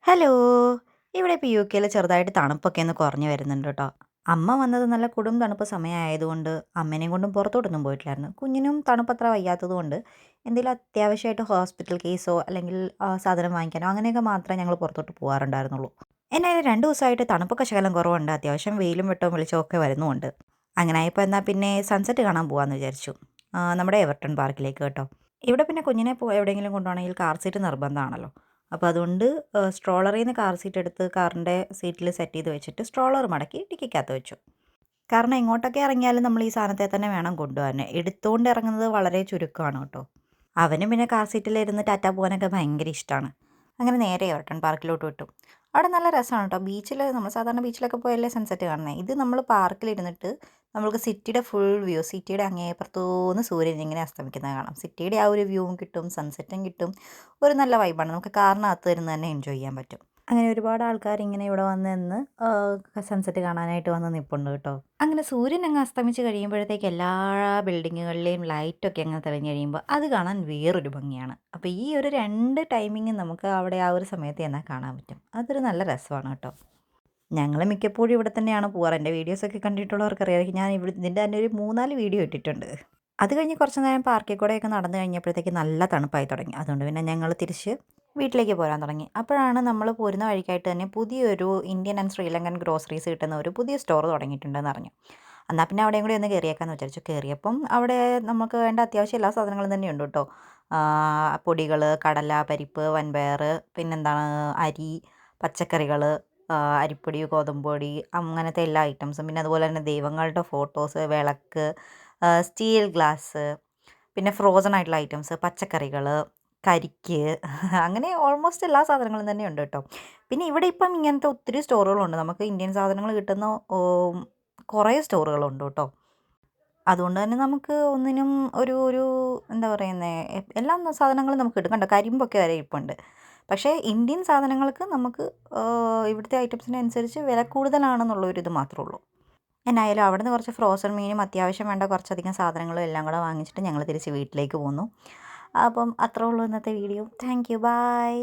Hello! ഇവിടെ ഇപ്പോൾ യുകെയിൽ ചെറുതായിട്ട് തണുപ്പൊക്കെ ഒന്ന് കുറഞ്ഞു വരുന്നുണ്ട് കേട്ടോ. അമ്മ വന്നത് നല്ല കൊടും തണുപ്പ് സമയമായതുകൊണ്ട് അമ്മേനെയും കൊണ്ടും പുറത്തോട്ടൊന്നും പോയിട്ടില്ലായിരുന്നു. കുഞ്ഞിനും തണുപ്പത്ര വയ്യാത്തതുകൊണ്ട് എന്തെങ്കിലും അത്യാവശ്യമായിട്ട് ഹോസ്പിറ്റൽ കേസോ അല്ലെങ്കിൽ സാധനം വാങ്ങിക്കാനോ അങ്ങനെയൊക്കെ മാത്രമേ ഞങ്ങൾ പുറത്തോട്ട് പോകാറുണ്ടായിരുന്നുള്ളൂ. എന്നായാലും 2 ദിവസമായിട്ട് തണുപ്പൊക്കെ ശകലം കുറവുണ്ട്. അത്യാവശ്യം വെയിലും വെട്ടവും വെളിച്ചവും ഒക്കെ വരുന്നുമുണ്ട്. അങ്ങനെ ആയപ്പോൾ എന്നാൽ പിന്നെ സൺസെറ്റ് കാണാൻ പോകാമെന്ന് വിചാരിച്ചു. നമ്മുടെ എവർട്ടൺ പാർക്കിലേക്ക് കേട്ടോ. ഇവിടെ പിന്നെ കുഞ്ഞിനെ എവിടെയെങ്കിലും കൊണ്ടുപോകണമെങ്കിൽ കാർ സീറ്റ് നിർബന്ധമാണല്ലോ. അപ്പോൾ അതുകൊണ്ട് സ്ട്രോളറിൽ നിന്ന് കാർ സീറ്റ് എടുത്ത് കാറിൻ്റെ സീറ്റിൽ സെറ്റ് ചെയ്ത് വെച്ചിട്ട് സ്ട്രോളർ മടക്കി ഡിക്കിക്കകത്ത് വെച്ചു. കാരണം എങ്ങോട്ടൊക്കെ ഇറങ്ങിയാലും നമ്മൾ ഈ സാധനത്തെ തന്നെ വേണം കൊണ്ടുപോകാൻ. എടുത്തുകൊണ്ട് ഇറങ്ങുന്നത് വളരെ ചുരുക്കമാണ് കേട്ടോ. അവനും പിന്നെ കാർ സീറ്റിലിരുന്ന് ടാറ്റാ പോകാനൊക്കെ ഭയങ്കര ഇഷ്ടമാണ്. അങ്ങനെ നേരെ എവർട്ടൺ പാർക്കിലോട്ട് വിട്ടു. അവിടെ നല്ല രസമാണ് കേട്ടോ. ബീച്ചിൽ നമ്മൾ സാധാരണ ബീച്ചിലൊക്കെ പോയല്ലേ സൺസെറ്റ് കാണുന്നത്. ഇത് നമ്മൾ പാർക്കിലിരുന്നിട്ട് നമുക്ക് സിറ്റിയുടെ ഫുൾ വ്യൂ, സിറ്റിയുടെ അങ്ങേപ്പുറത്തുനിന്ന് സൂര്യൻ ഇങ്ങനെ അസ്തമിക്കുന്നത് കാണാം. സിറ്റിയുടെ ആ ഒരു വ്യൂവും കിട്ടും, സൺസെറ്റും കിട്ടും. ഒരു നല്ല വൈബാണ്. നമുക്ക് കാറിനകത്ത് ഇരുന്ന് തന്നെ എൻജോയ് ചെയ്യാൻ പറ്റും. അങ്ങനെ ഒരുപാട് ആൾക്കാർ ഇങ്ങനെ ഇവിടെ വന്ന് നിന്ന് സൺസെറ്റ് കാണാനായിട്ട് വന്ന് നിൽപ്പുണ്ട് കേട്ടോ. അങ്ങനെ സൂര്യൻ അങ്ങ് അസ്തമിച്ച് കഴിയുമ്പോഴത്തേക്ക് എല്ലാ ബിൽഡിങ്ങുകളിലെയും ലൈറ്റൊക്കെ അങ്ങ് തെളിഞ്ഞ് കഴിയുമ്പോൾ അത് കാണാൻ വേറൊരു ഭംഗിയാണ്. അപ്പോൾ ഈ ഒരു 2 ടൈമിങ് നമുക്ക് അവിടെ ആ ഒരു സമയത്ത് ചെന്നാൽ കാണാൻ പറ്റും. അതൊരു നല്ല രസമാണ് കേട്ടോ. ഞങ്ങൾ മിക്കപ്പോഴും ഇവിടെ തന്നെയാണ് പോവാറ്. എൻ്റെ വീഡിയോസൊക്കെ കണ്ടിട്ടുള്ളവർക്ക് അറിയാമായിരിക്കും. ഞാൻ ഇതിൻ്റെ തന്നെ ഒരു 3, 4 വീഡിയോ ഇട്ടിട്ടുണ്ട്. അത് കഴിഞ്ഞ് കുറച്ച് നേരം പാർക്കിൽ കൂടെയൊക്കെ നടന്ന് കഴിഞ്ഞപ്പോഴത്തേക്ക് നല്ല തണുപ്പായി തുടങ്ങി. അതുകൊണ്ട് പിന്നെ ഞങ്ങൾ തിരിച്ച് വീട്ടിലേക്ക് പോരാൻ തുടങ്ങി. അപ്പോഴാണ് നമ്മൾ പോരുന്ന വഴിക്കായിട്ട് തന്നെ പുതിയൊരു ഇന്ത്യൻ ആൻഡ് ശ്രീലങ്കൻ ഗ്രോസറീസ് കിട്ടുന്ന ഒരു പുതിയ സ്റ്റോർ തുടങ്ങിയിട്ടുണ്ടെന്ന് അറിഞ്ഞു. എന്നാൽ പിന്നെ അവിടെയും കൂടി ഒന്ന് കയറിയേക്കാമെന്ന് വിചാരിച്ചു. കയറിയപ്പം അവിടെ നമുക്ക് വേണ്ട അത്യാവശ്യം എല്ലാ സാധനങ്ങളും തന്നെയുണ്ട് കേട്ടോ. പൊടികൾ, കടല, പരിപ്പ്, വൻപയർ, പിന്നെന്താണ് അരി, പച്ചക്കറികൾ, അരിപ്പൊടി, ഗോതമ്പ് പൊടി, അങ്ങനത്തെ എല്ലാ ഐറ്റംസും. പിന്നെ അതുപോലെ തന്നെ ദൈവങ്ങളുടെ ഫോട്ടോസ്, വിളക്ക്, സ്റ്റീൽ ഗ്ലാസ്, പിന്നെ ഫ്രോസൺ ആയിട്ടുള്ള ഐറ്റംസ്, പച്ചക്കറികൾ, കരിക്ക് അങ്ങനെ ഓൾമോസ്റ്റ് എല്ലാ സാധനങ്ങളും തന്നെ ഉണ്ട് കേട്ടോ. പിന്നെ ഇവിടെ ഇപ്പം ഇങ്ങനത്തെ ഒത്തിരി സ്റ്റോറുകളുണ്ട്. നമുക്ക് ഇന്ത്യൻ സാധനങ്ങൾ കിട്ടുന്ന കുറേ സ്റ്റോറുകളുണ്ട് കേട്ടോ. അതുകൊണ്ട് തന്നെ നമുക്ക് ഒന്നിനും ഒരു ഒരു എന്താ പറയുന്നത്, എല്ലാ സാധനങ്ങളും നമുക്ക് കിട്ടും. കണ്ടോ, കരിമ്പൊക്കെ വരെ ഇരിപ്പുണ്ട്. പക്ഷേ ഇന്ത്യൻ സാധനങ്ങൾക്ക് നമുക്ക് ഇവിടുത്തെ ഐറ്റംസിനനുസരിച്ച് വില കൂടുതലാണെന്നുള്ളൊരിത് മാത്രമേ ഉള്ളൂ. എന്നായാലും അവിടുന്ന് കുറച്ച് ഫ്രോസൺ മീനും അത്യാവശ്യം വേണ്ട കുറച്ചധികം സാധനങ്ങളും എല്ലാം കൂടെ വാങ്ങിച്ചിട്ട് ഞങ്ങൾ തിരിച്ച് വീട്ടിലേക്ക് പോന്നു. അപ്പം അത്രേ ഉള്ളൂ ഇന്നത്തെ വീഡിയോ. Thank you. ബൈ.